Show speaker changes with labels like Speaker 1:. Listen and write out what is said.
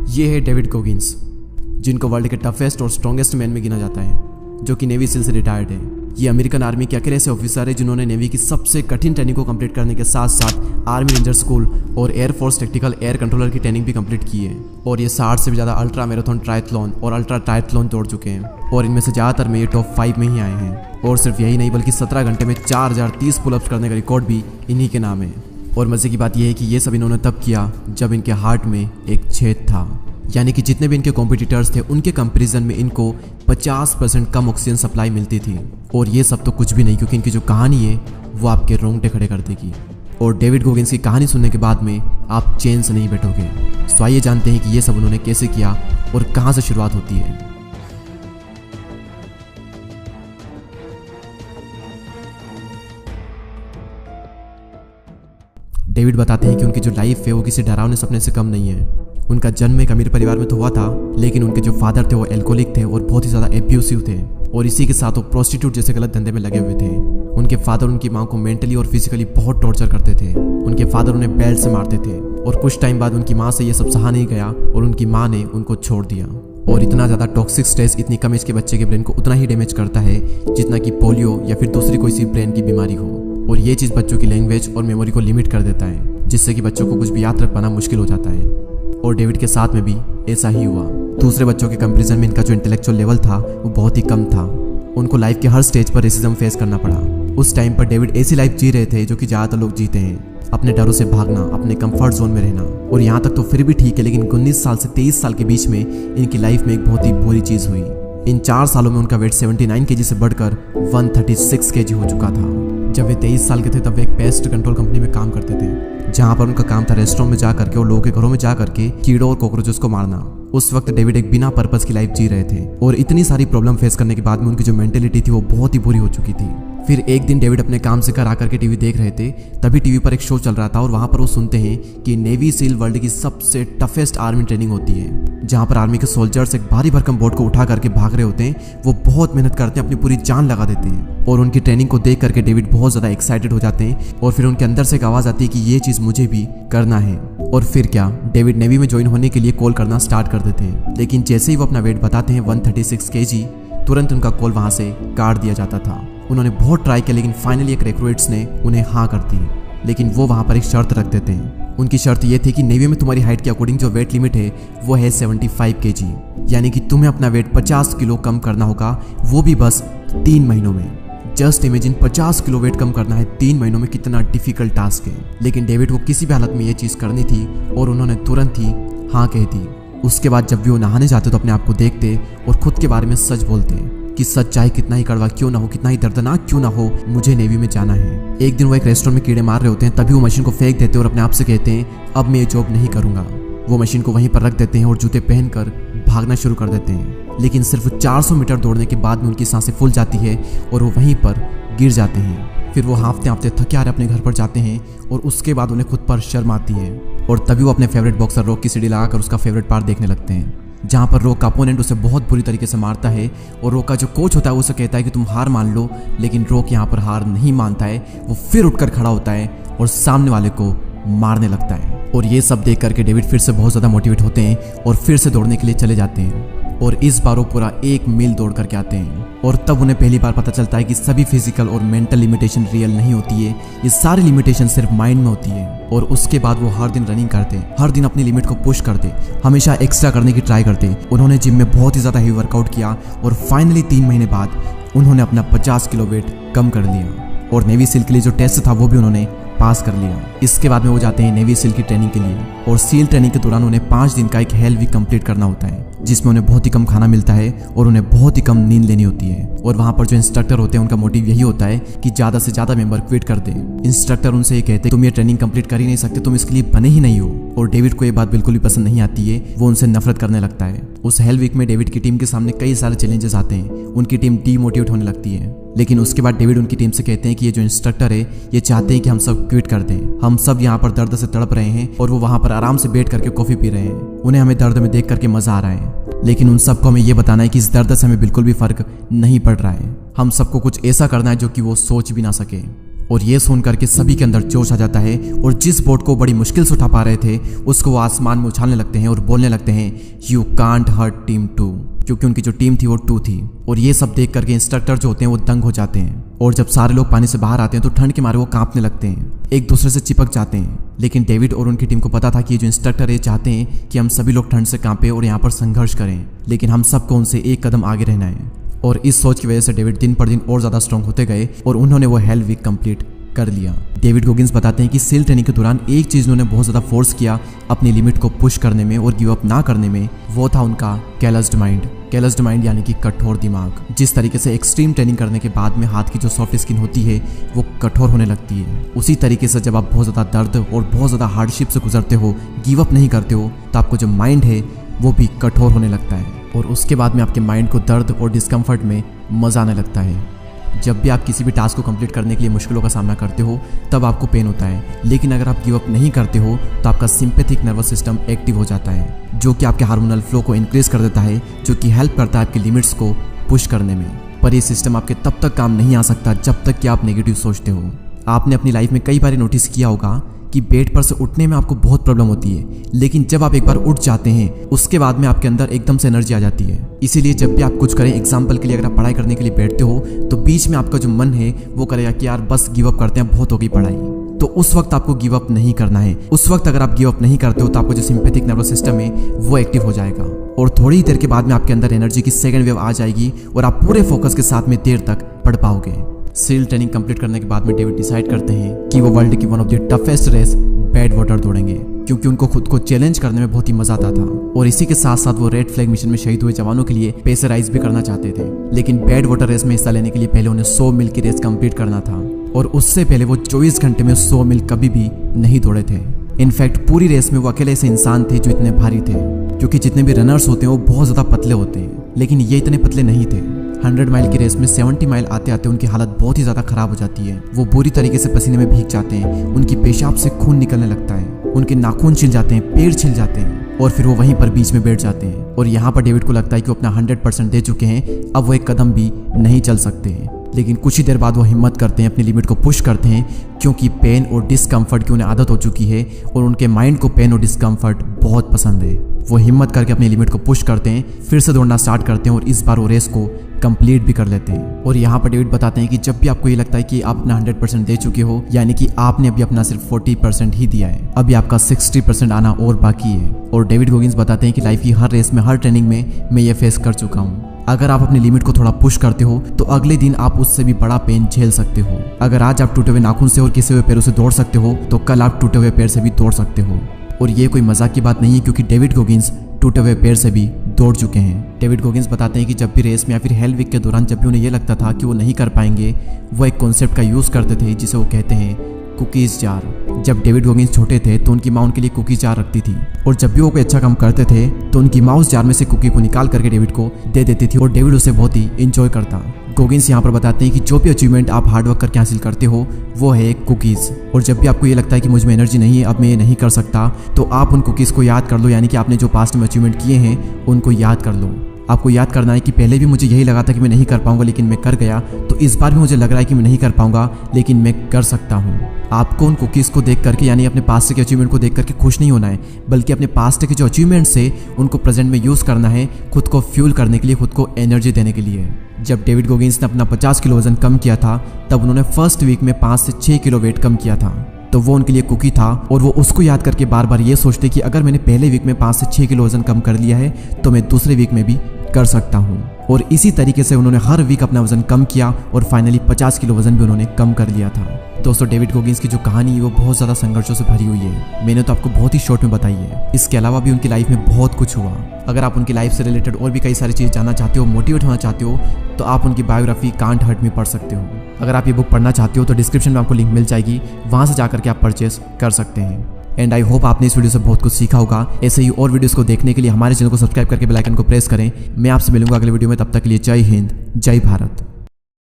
Speaker 1: ये है David Goggins, जिनको वर्ल्ड के टफेस्ट और स्ट्रॉन्गेस्ट मैन में गिना जाता है, जो कि नेवी सील से रिटायर्ड है। ये अमेरिकन आर्मी के अकेले ऐसे ऑफिसर है जिन्होंने नेवी की सबसे कठिन ट्रेनिंग को कंप्लीट करने के साथ साथ आर्मी रेंजर स्कूल और एयरफोर्स टेक्टिकल एयर कंट्रोलर की ट्रेनिंग भी कंप्लीट की है। और ये 60 से भी ज़्यादा अल्ट्रा मैराथन ट्रायथलॉन और अल्ट्रा ट्रायथलॉन दौड़ चुके हैं, और इनमें से ज़्यादातर में ये टॉप 5 में ही आए हैं। और सिर्फ यही नहीं, बल्कि 17 घंटे में 4030 पुलअप्स करने का रिकॉर्ड भी इन्हीं के नाम है। और मज़े की बात यह है कि ये सब इन्होंने तब किया जब इनके हार्ट में एक छेद था, यानी कि जितने भी इनके कॉम्पिटिटर्स थे उनके कंपैरिजन में इनको 50% कम ऑक्सीजन सप्लाई मिलती थी। और ये सब तो कुछ भी नहीं, क्योंकि इनकी जो कहानी है वो आपके रोंगटे खड़े कर देगी। और डेविड गोगिंस की कहानी सुनने के बाद में आप चैन से नहीं बैठोगे। सो आइए जानते हैं कि ये सब उन्होंने कैसे किया और कहाँ से शुरुआत होती है। डेविड बताते हैं कि उनकी जो लाइफ है वो किसी डरावने सपने से कम नहीं है। उनका जन्म एक अमीर परिवार में तो हुआ था, लेकिन उनके जो फादर थे वो एल्कोहलिक थे और बहुत ही ज़्यादा एब्यूसिव थे, और इसी के साथ वो प्रोस्टिट्यूट जैसे गलत धंधे में लगे हुए थे। उनके फादर उनकी माँ को मेंटली और फिजिकली बहुत टॉर्चर करते थे। उनके फादर उन्हें बेल्ट से मारते थे, और कुछ टाइम बाद उनकी माँ से ये सब सहा नहीं गया और उनकी माँ ने उनको छोड़ दिया। और इतना ज़्यादा टॉक्सिक स्ट्रेस इतनी कम एज के बच्चे के ब्रेन को उतना ही डैमेज करता है जितना कि पोलियो या फिर दूसरी कोई सी ब्रेन की बीमारी हो। और ये चीज़ बच्चों की लैंग्वेज और मेमोरी को लिमिट कर देता है, जिससे कि बच्चों को कुछ भी याद रख पाना मुश्किल हो जाता है। और डेविड के साथ में भी ऐसा ही हुआ। दूसरे बच्चों के कंपैरिजन में इनका जो इंटेलेक्चुअल लेवल था वो बहुत ही कम था। उनको लाइफ के हर स्टेज पर रेसिज्म फेस करना पड़ा। उस टाइम पर डेविड ऐसी लाइफ जी रहे थे जो कि ज़्यादातर लोग जीते हैं, अपने डरों से भागना, अपने कंफर्ट जोन में रहना। और यहाँ तक तो फिर भी ठीक है, लेकिन 19 साल से 23 साल के बीच में इनकी लाइफ में एक बहुत ही बुरी चीज़ हुई। इन 4 सालों में उनका वेट 79 kg से बढ़कर 136 kg हो चुका था। जब वे 23 साल के थे तब वे एक पेस्ट कंट्रोल कंपनी में काम करते थे, जहाँ पर उनका काम था रेस्टोरेंट में जा करके और लोगों के घरों में जा करके कीड़ों और कॉकरोचेस को मारना। उस वक्त डेविड एक बिना पर्पस की लाइफ जी रहे थे, और इतनी सारी प्रॉब्लम फेस करने के बाद में उनकी जो मेंटेलिटी थी वो बहुत ही बुरी हो चुकी थी। फिर एक दिन डेविड अपने काम से घर आकर के टीवी देख रहे थे, तभी टीवी पर एक शो चल रहा था, और वहाँ पर वो सुनते हैं कि नेवी सील वर्ल्ड की सबसे टफेस्ट आर्मी ट्रेनिंग होती है, जहाँ पर आर्मी के सोल्जर्स एक भारी भरकम बोट को उठा करके भाग रहे होते हैं। वो बहुत मेहनत करते हैं, अपनी पूरी जान लगा देते हैं, और उनकी ट्रेनिंग को देख करके डेविड बहुत ज़्यादा एक्साइटेड हो जाते हैं। और फिर उनके अंदर से एक आवाज़ आती है कि ये चीज़ मुझे भी करना है। और फिर क्या, डेविड नेवी में ज्वाइन होने के लिए कॉल करना स्टार्ट कर देते हैं। लेकिन जैसे ही वो अपना वेट बताते हैं 136 kg, तुरंत उनका कॉल वहाँ से काट दिया जाता था। उन्होंने बहुत ट्राई किया, लेकिन फाइनली एक रिक्रूट्स ने उन्हें हाँ कर दी। लेकिन वो वहाँ पर एक शर्त रख देते हैं। उनकी शर्त ये थी कि नेवी में तुम्हारी हाइट के अकॉर्डिंग जो वेट लिमिट है वो है 75 kg, यानी कि तुम्हें अपना वेट 50 किलो कम करना होगा, वो भी बस 3 महीनों में। जस्ट इमेजिन 50 किलो वेट कम करना है 3 महीनों में, कितना डिफिकल्ट टास्क है। लेकिन डेविड को किसी भी हालत में ये चीज़ करनी थी, और उन्होंने तुरंत ही हाँ कह दी। उसके बाद जब भी वो नहाने जाते तो अपने आप को देखते और खुद के बारे में सच बोलते कि सच चाहे कितना ही कड़वा क्यों ना हो, कितना ही दर्दनाक क्यों ना हो, मुझे नेवी में जाना है। एक दिन वो एक रेस्टोरेंट में कीड़े मार रहे होते हैं, तभी वो मशीन को फेंक देते हैं और अपने आप से कहते हैं अब मैं ये जॉब नहीं करूँगा। वो मशीन को वहीं पर रख देते हैं और जूते पहनकर भागना शुरू कर देते हैं। लेकिन सिर्फ 400 मीटर दौड़ने के बाद में उनकी सांसें फूल जाती है और वो वहीं पर गिर जाते हैं। फिर वो हाँफते हाँफते थके हारे अपने घर पर जाते हैं, और उसके बाद उन्हें खुद पर शर्म आती है। और तभी वो अपने फेवरेट बॉक्सर रॉक की सीढ़ी लगाकर उसका फेवरेट पार्ट देखने लगते हैं, जहाँ पर रॉक का अपोनेंट उसे बहुत बुरी तरीके से मारता है। और रॉक का जो कोच होता है वो उसे कहता है कि तुम हार मान लो, लेकिन रॉक यहाँ पर हार नहीं मानता है। वो फिर उठकर खड़ा होता है और सामने वाले को मारने लगता है। और ये सब देख करके डेविड फिर से बहुत ज़्यादा मोटिवेट होते हैं और फिर से दौड़ने के लिए चले जाते हैं। और इस बार वो पूरा 1 मील दौड़ करके आते हैं। और तब उन्हें पहली बार पता चलता है कि सभी फिजिकल और मेंटल लिमिटेशन रियल नहीं होती है, ये सारी लिमिटेशन सिर्फ माइंड में होती है। और उसके बाद वो हर दिन रनिंग करते, हर दिन अपनी लिमिट को पुश करते, हमेशा एक्स्ट्रा करने की ट्राई करते। उन्होंने जिम में बहुत ही ज़्यादा हेवी वर्कआउट किया, और फाइनली 3 महीने बाद उन्होंने अपना 50 किलो वेट कम कर लिया। और नेवी सील के लिए जो टेस्ट था वो भी उन्होंने पास कर लिया। इसके बाद में वो जाते हैं नेवी सील की ट्रेनिंग के लिए, और सील ट्रेनिंग के दौरान उन्हें 5 दिन का एक हेल वीक कंप्लीट करना होता है, जिसमें उन्हें बहुत ही कम खाना मिलता है और उन्हें बहुत ही कम नींद लेनी होती है। और वहाँ पर जो इंस्ट्रक्टर होते हैं उनका मोटिव यही होता है कि ज़्यादा से ज़्यादा मेंबर क्विट कर दे। इंस्ट्रक्टर उनसे ये कहते हैं तुम ये ट्रेनिंग कंप्लीट कर ही नहीं सकते, तुम इसके लिए बने ही नहीं हो। और डेविड को ये बात बिल्कुल भी पसंद नहीं आती है, वो उनसे नफरत करने लगता है। उस हेल वीक में डेविड की टीम के सामने कई सारे चैलेंजेस आते हैं, उनकी टीम डीमोटिवेट होने लगती है। लेकिन उसके बाद डेविड उनकी टीम से कहते हैं कि ये जो इंस्ट्रक्टर है ये चाहते हैं कि हम सब क्विट कर दें, हम सब यहाँ पर दर्द से तड़प रहे हैं, और वो वहाँ पर आराम से बैठ करके कॉफी पी रहे हैं। उन्हें हमें दर्द में देख करके मजा आ रहा है, लेकिन उन सबको हमें ये बताना है कि इस दर्द से हमें बिल्कुल भी फर्क नहीं पड़ रहा है। हम सबको कुछ ऐसा करना है जो कि वो सोच भी ना सके। और ये सुन करके सभी के अंदर जोश आ जाता है और जिस बोट को बड़ी मुश्किल से उठा पा रहे थे उसको वो आसमान में उछालने लगते हैं और बोलने लगते हैं यू कांट हर्ट टीम 2, क्योंकि उनकी जो टीम थी वो 2 थी। और ये सब देख करके इंस्ट्रक्टर जो होते हैं वो दंग हो जाते हैं और जब सारे लोग पानी से बाहर आते हैं तो ठंड के मारे वो कांपने लगते हैं, एक दूसरे से चिपक जाते हैं। लेकिन डेविड और उनकी टीम को पता था कि ये जो इंस्ट्रक्टर ये चाहते हैं कि हम सभी लोग ठंड से कांपे और यहाँ पर संघर्ष करें, लेकिन हम सबको उनसे एक कदम आगे रहना है। और इस सोच की वजह से डेविड दिन पर दिन और ज्यादा स्ट्रांग होते गए और उन्होंने वो हेल वीक कंप्लीट कर लिया। डेविड गोगिंस बताते हैं कि सील ट्रेनिंग के दौरान एक चीज उन्होंने बहुत ज्यादा फोर्स किया अपनी लिमिट को पुश करने में और गिव अप ना करने में, वो था उनका कैलस्ड माइंड। कैलस्ड माइंड यानी कि कठोर दिमाग। जिस तरीके से एक्सट्रीम ट्रेनिंग करने के बाद में हाथ की जो सॉफ्ट स्किन होती है वो कठोर होने लगती है, उसी तरीके से जब आप बहुत ज्यादा दर्द और बहुत ज्यादा हार्डशिप से गुजरते हो, गिव अप नहीं करते हो, तो आपको जो माइंड है वो भी कठोर होने लगता है और उसके बाद में आपके माइंड को दर्द और डिस्कम्फर्ट में मजा आने लगता है। जब भी आप किसी भी टास्क को कंप्लीट करने के लिए मुश्किलों का सामना करते हो तब आपको पेन होता है, लेकिन अगर आप गिव अप नहीं करते हो तो आपका सिंपैथिक नर्वस सिस्टम एक्टिव हो जाता है, जो कि आपके हार्मोनल फ्लो को इंक्रीज कर देता है, जो कि हेल्प करता है आपकी लिमिट्स को पुश करने में। पर ये सिस्टम आपके तब तक काम नहीं आ सकता जब तक कि आप नेगेटिव सोचते हो। आपने अपनी लाइफ में कई बार नोटिस किया होगा कि बेड पर से उठने में आपको बहुत प्रॉब्लम होती है, लेकिन जब आप एक बार उठ जाते हैं उसके बाद में आपके अंदर एकदम से एनर्जी आ जाती है। इसीलिए जब भी आप कुछ करें, एग्जांपल के लिए अगर आप पढ़ाई करने के लिए बैठते हो तो बीच में आपका जो मन है वो करेगा कि यार बस गिव अप करते हैं, बहुत हो गई पढ़ाई, तो उस वक्त आपको गिव अप नहीं करना है। उस वक्त अगर आप गिव अप नहीं करते हो तो आपको जो सिंपैथिक नर्वस सिस्टम है वो एक्टिव हो जाएगा और थोड़ी ही देर के बाद में आपके अंदर एनर्जी की सेकंड वेव आ जाएगी और आप पूरे फोकस के साथ में देर तक पढ़ पाओगे। सील ट्रेनिंग कंप्लीट करने के बाद में डेविड डिसाइड करते हैं कि वो वर्ल्ड की one of the toughest race Badwater दौड़ेंगे, क्योंकि उनको खुद को चैलेंज करने में बहुत ही मजा आता था। और इसी के साथ साथ वो रेड फ्लैग मिशन में शहीद हुए जवानों के लिए प्रेशराइज भी करना चाहते थे, लेकिन बैड वाटर रेस में हिस्सा लेने के लिए पहले उन्हें 100 मील की रेस कंप्लीट करना था और उससे पहले वो 24 घंटे में 100 मील कभी भी नहीं दौड़े थे। इनफैक्ट पूरी रेस में वो अकेले ऐसे इंसान थे जो इतने भारी थे, क्योंकि जितने भी रनर्स होते हैं वो बहुत ज्यादा पतले होते हैं, लेकिन ये इतने पतले नहीं थे। 100 माइल की रेस में 70 माइल आते आते उनकी हालत बहुत ही ज्यादा खराब हो जाती है। वो बुरी तरीके से पसीने में भीग जाते हैं, उनकी पेशाब से खून निकलने लगता है, उनके नाखून छिल जाते हैं, पैर छिल जाते हैं और फिर वो वहीं पर बीच में बैठ जाते हैं। और यहाँ पर डेविड को लगता है कि वो अपना 100% दे चुके हैं, अब वो एक कदम भी नहीं चल सकते हैं। लेकिन कुछ ही देर बाद वो हिम्मत करते हैं, अपनी लिमिट को पुश करते हैं, क्योंकि पेन और डिस्कम्फर्ट की उन्हें आदत हो चुकी है और उनके माइंड को पेन और डिस्कम्फर्ट बहुत पसंद है। वो हिम्मत करके अपनी लिमिट को पुश करते हैं, फिर से दौड़ना स्टार्ट करते हैं और इस बार वो रेस को कंप्लीट भी कर लेते हैं। और यहाँ पर डेविड बताते हैं कि जब भी आपको ये लगता है कि आप अपना 100% दे चुके हो, यानी कि आपने अभी अपना सिर्फ 40% ही दिया है, अभी आपका 60% आना और बाकी है। और डेविड गोगिंस बताते हैं कि लाइफ की हर रेस में, हर ट्रेनिंग में मैं ये फेस कर चुका हूँ। अगर आप अपनी लिमिट को थोड़ा पुश करते हो तो अगले दिन आप उससे भी बड़ा पेन झेल सकते हो। अगर आज आप टूटे हुए नाखून से और किसे हुए पैरों से दौड़ सकते हो तो कल आप टूटे हुए पैर से भी दौड़ सकते हो। और ये कोई मजाक की बात नहीं है, क्योंकि डेविड गोगिंस टूटे हुए पैर से भी दौड़ चुके हैं। डेविड गोगिंस बताते हैं कि जब भी रेस में या फिर हेल वीक के दौरान जब भी उन्हें ये लगता था कि वो नहीं कर पाएंगे, वो एक कॉन्सेप्ट का यूज करते थे जिसे वो कहते हैं कुकीज जार। जब डेविड गोगिंस छोटे थे तो उनकी माँ उनके लिए कुकीज जार रखती थी और जब भी वो कोई अच्छा काम करते थे तो उनकी माँ उस जार में से कुकी को निकाल करके डेविड को दे देती थी और डेविड उसे बहुत ही इंजॉय करता। गोगिंस यहाँ पर बताते हैं कि जो भी अचीवमेंट आप हार्डवर्क करके हासिल करते हो वो है एक कुकीज। और जब भी आपको ये लगता है कि मुझ में एनर्जी नहीं है, अब मैं ये नहीं कर सकता, तो आप उन कुकीज को याद कर लो, यानी कि आपने जो पास्ट में अचीवमेंट किए हैं उनको याद कर लो। आपको याद करना है कि पहले भी मुझे यही लगा था कि मैं नहीं कर पाऊंगा, लेकिन मैं कर गया, तो इस बार भी मुझे लग रहा है कि मैं नहीं कर पाऊंगा, लेकिन मैं कर सकता हूँ। आपको उन कुकीज़ को देख करके, यानी अपने पास्ट के अचीवमेंट को देख करके खुश नहीं होना है, बल्कि अपने पास्ट के जो अचीवमेंट्स है उनको प्रेजेंट में यूज़ करना है, खुद को फ्यूल करने के लिए, खुद को एनर्जी देने के लिए। जब डेविड गोगिंस ने अपना 50 किलो वजन कम किया था तब उन्होंने फर्स्ट वीक में 5 से 6 किलो वेट कम किया था, तो वो उनके लिए कुकी था और वो उसको याद करके बार बार ये सोचते कि अगर मैंने पहले वीक में 5 से 6 किलो वजन कम कर लिया है तो मैं दूसरे वीक में भी कर सकता हूँ। और इसी तरीके से उन्होंने हर वीक अपना वजन कम किया और फाइनली 50 किलो वजन भी उन्होंने कम कर लिया था। दोस्तों, डेविड गोगिंस की जो कहानी है वो बहुत ज़्यादा संघर्षों से भरी हुई है। मैंने तो आपको बहुत ही शॉर्ट में बताई है, इसके अलावा भी उनकी लाइफ में बहुत कुछ हुआ। अगर आप उनकी लाइफ से रिलेटेड और भी कई सारी चीज़ जानना चाहते हो, मोटिवेट होना चाहते हो, तो आप उनकी बायोग्राफी कांट हर्ट मी पढ़ सकते हो। अगर आप ये बुक पढ़ना चाहते हो तो डिस्क्रिप्शन में आपको लिंक मिल जाएगी, वहाँ से जाकर के आप परचेस कर सकते हैं। एंड आई होप आपने इस वीडियो से बहुत कुछ सीखा होगा। ऐसे ही और वीडियोस को देखने के लिए हमारे चैनल को सब्सक्राइब करके बेल आइकन को प्रेस करें। मैं आपसे मिलूंगा अगले वीडियो में, तब तक के लिए जय हिंद, जय भारत।